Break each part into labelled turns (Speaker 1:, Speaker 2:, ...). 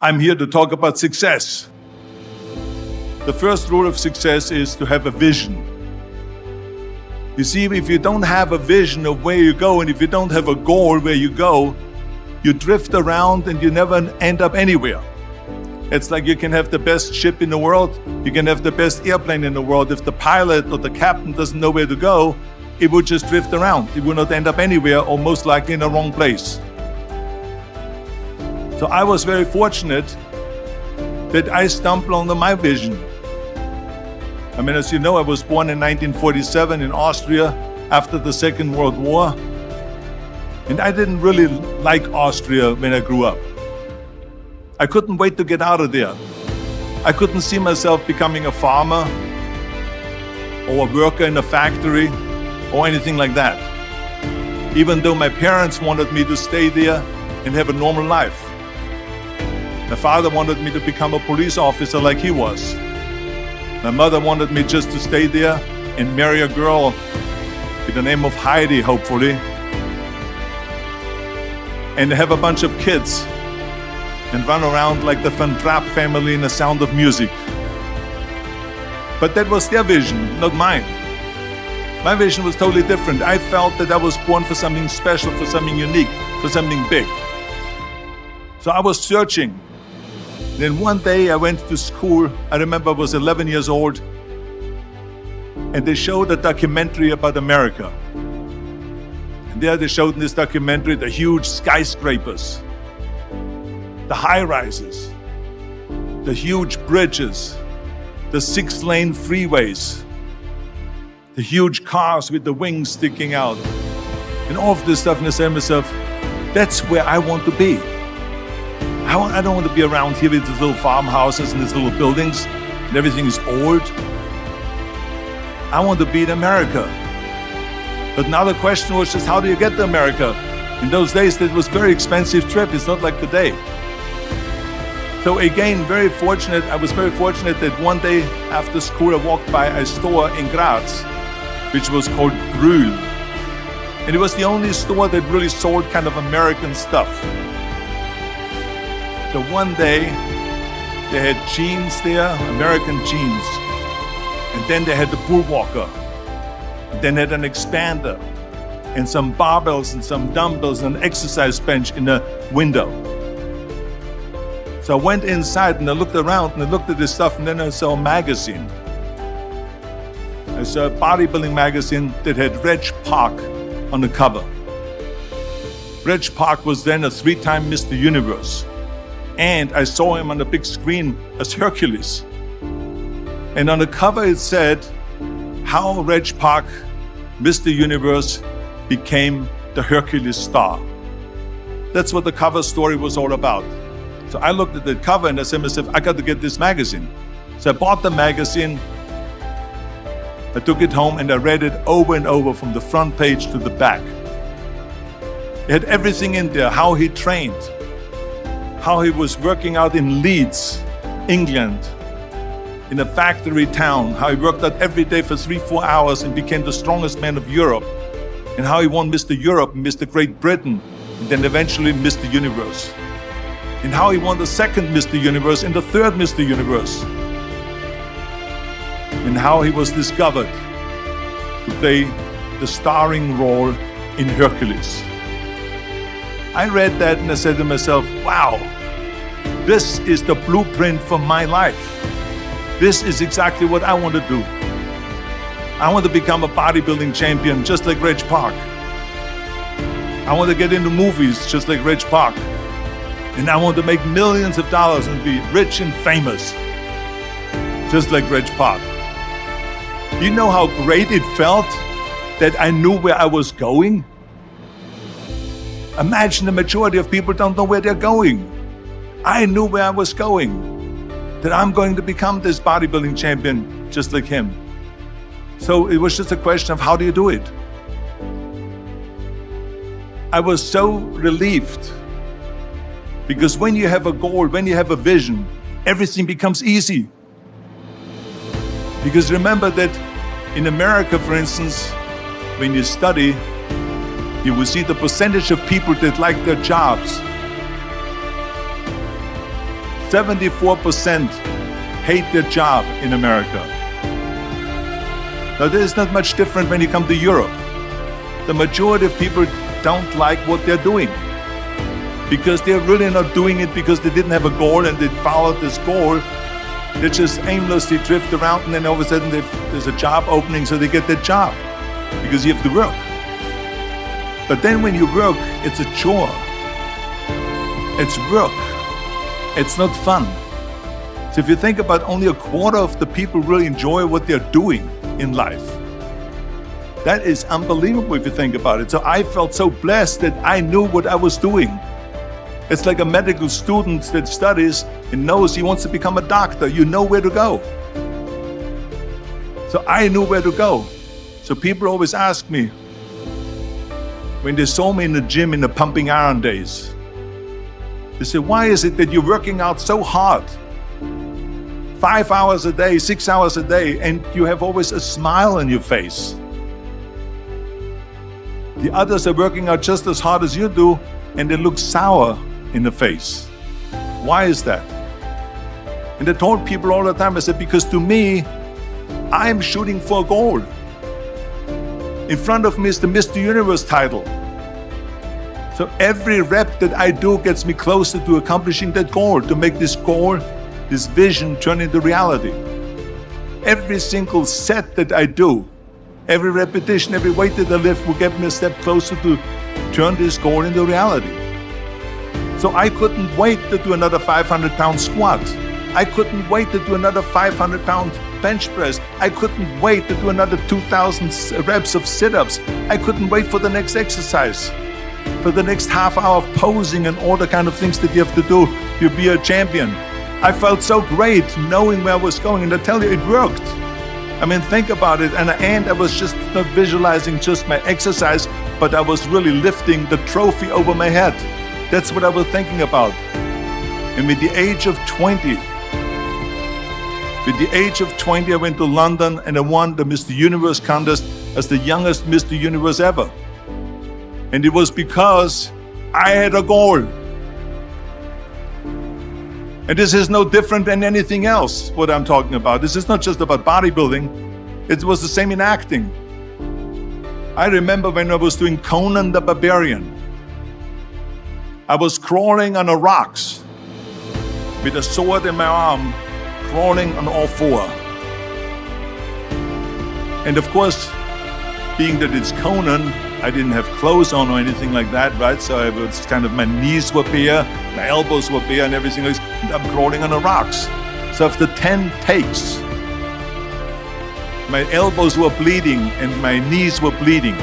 Speaker 1: I'm here to talk about success. The first rule of success is to have a vision. You see, if you don't have a vision of where you go, and if you don't have a goal where you go, you drift around and you never end up anywhere. It's like you can have the best ship in the world, you can have the best airplane in the world. If the pilot or the captain doesn't know where to go, it would just drift around. It will not end up anywhere, or most likely in the wrong place. So I was very fortunate that I stumbled onto my vision. I mean, as you know, I was born in 1947 in Austria after the Second World War. And I didn't really like Austria when I grew up. I couldn't wait to get out of there. I couldn't see myself becoming a farmer or a worker in a factory or anything like that. Even though my parents wanted me to stay there and have a normal life. My father wanted me to become a police officer like he was. My mother wanted me just to stay there and marry a girl with the name of Heidi, hopefully, and have a bunch of kids and run around like the Van Trapp family in The Sound of Music. But that was their vision, not mine. My vision was totally different. I felt that I was born for something special, for something unique, for something big. So I was searching. Then one day I went to school. I remember I was 11 years old, and they showed a documentary about America. And there they showed in this documentary the huge skyscrapers, the high-rises, the huge bridges, the 6-lane freeways, the huge cars with the wings sticking out, and all of this stuff. And I said to myself, that's where I want to be. I don't want to be around here with these little farmhouses and these little buildings and everything is old. I want to be in America. But now the question was just, how do you get to America? In those days, it was a very expensive trip. It's not like today. So again, I was very fortunate that one day after school, I walked by a store in Graz, which was called Brühl. And it was the only store that really sold kind of American stuff. So one day, they had jeans there, American jeans. And then they had the bull walker. And then they had an expander and some barbells and some dumbbells and an exercise bench in the window. So I went inside and I looked around and I looked at this stuff, and then I saw a magazine. I saw a bodybuilding magazine that had Reg Park on the cover. Reg Park was then a 3-time Mr. Universe. And I saw him on the big screen as Hercules. And on the cover it said, how Reg Park, Mr. Universe, became the Hercules star. That's what the cover story was all about. So I looked at the cover and I said to myself, I got to get this magazine. So I bought the magazine, I took it home and I read it over and over from the front page to the back. It had everything in there, how he trained, how he was working out in Leeds, England, in a factory town, how he worked out every day for 3-4 hours and became the strongest man of Europe, and how he won Mr. Europe and Mr. Great Britain, and then eventually Mr. Universe, and how he won the second Mr. Universe and the third Mr. Universe, and how he was discovered to play the starring role in Hercules. I read that and I said to myself, wow, this is the blueprint for my life. This is exactly what I want to do. I want to become a bodybuilding champion just like Reg Park. I want to get into movies just like Reg Park. And I want to make millions of dollars and be rich and famous just like Reg Park. Do you know how great it felt that I knew where I was going? Imagine the majority of people don't know where they're going. I knew where I was going, that I'm going to become this bodybuilding champion just like him. So it was just a question of how do you do it? I was so relieved because when you have a goal, when you have a vision, everything becomes easy. Because remember that in America, for instance, when you study, you will see the percentage of people that like their jobs. 74% hate their job in America. Now, there's not much different when you come to Europe. The majority of people don't like what they're doing because they're really not doing it because they didn't have a goal and they followed this goal. They just aimlessly drift around, and then all of a sudden there's a job opening, so they get that job because you have to work. But then when you work, it's a chore. It's work. It's not fun. So if you think about, only a quarter of the people really enjoy what they're doing in life. That is unbelievable if you think about it. So I felt so blessed that I knew what I was doing. It's like a medical student that studies and knows he wants to become a doctor. You know where to go. So I knew where to go. So people always ask me, when they saw me in the gym in the pumping iron days, they say, why is it that you're working out so hard? 5 hours a day, 6 hours a day, and you have always a smile on your face. The others are working out just as hard as you do, and they look sour in the face. Why is that? And I told people all the time, I said, because to me, I'm shooting for a goal. In front of me is the Mr. Universe title. So every rep that I do gets me closer to accomplishing that goal, to make this goal, this vision, turn into reality. Every single set that I do, every repetition, every weight that I lift will get me a step closer to turn this goal into reality. So I couldn't wait to do another 500-pound squat. I couldn't wait to do another 500-pound bench press. I couldn't wait to do another 2,000 reps of sit-ups. I couldn't wait for the next exercise, for the next half hour of posing and all the kind of things that you have to do to be a champion. I felt so great knowing where I was going, and I tell you, it worked. I mean, think about it. And at the end, I was just not visualizing just my exercise, but I was really lifting the trophy over my head. That's what I was thinking about. And with the age of 20, I went to London and I won the Mr. Universe contest as the youngest Mr. Universe ever. And it was because I had a goal. And this is no different than anything else, what I'm talking about. This is not just about bodybuilding. It was the same in acting. I remember when I was doing Conan the Barbarian. I was crawling on the rocks with a sword in my arm, crawling on all four. And of course, being that it's Conan, I didn't have clothes on or anything like that, right? So I was kind of, my knees were bare, my elbows were bare and everything else. I'm crawling on the rocks. So after 10 takes, my elbows were bleeding and my knees were bleeding.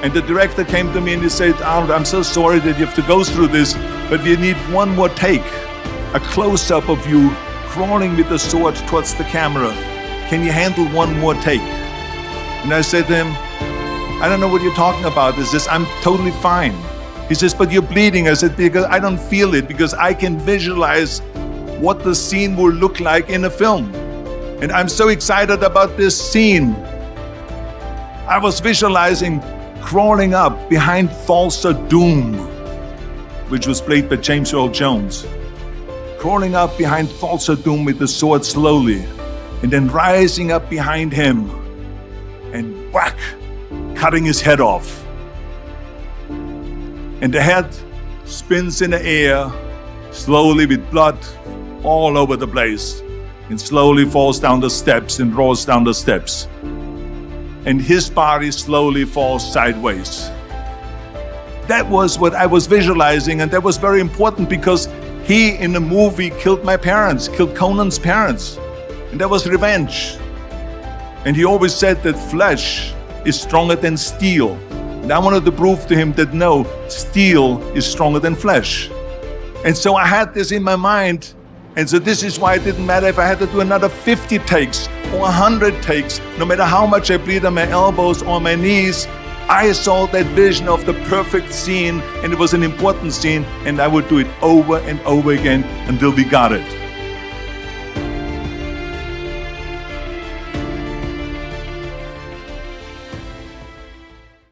Speaker 1: And the director came to me and he said, Arnold, I'm so sorry that you have to go through this, but we need one more take. A close-up of you crawling with the sword towards the camera. Can you handle one more take? And I said to him, I don't know what you're talking about. He says, I'm totally fine. He says, but you're bleeding. I said, because I don't feel it, because I can visualize what the scene will look like in a film. And I'm so excited about this scene. I was visualizing crawling up behind Falser Doom, which was played by James Earl Jones. Crawling up behind Falser Doom with the sword slowly, and then rising up behind him and whack, cutting his head off. And the head spins in the air, slowly with blood all over the place, and slowly falls down the steps and rolls down the steps. And his body slowly falls sideways. That was what I was visualizing, and that was very important because he, in the movie, killed my parents, killed Conan's parents. And that was revenge. And he always said that flesh is stronger than steel. And I wanted to prove to him that no, steel is stronger than flesh. And so I had this in my mind. And so this is why it didn't matter if I had to do another 50 takes or 100 takes, no matter how much I bleed on my elbows or my knees. I saw that vision of the perfect scene, and it was an important scene, and I would do it over and over again until we got it.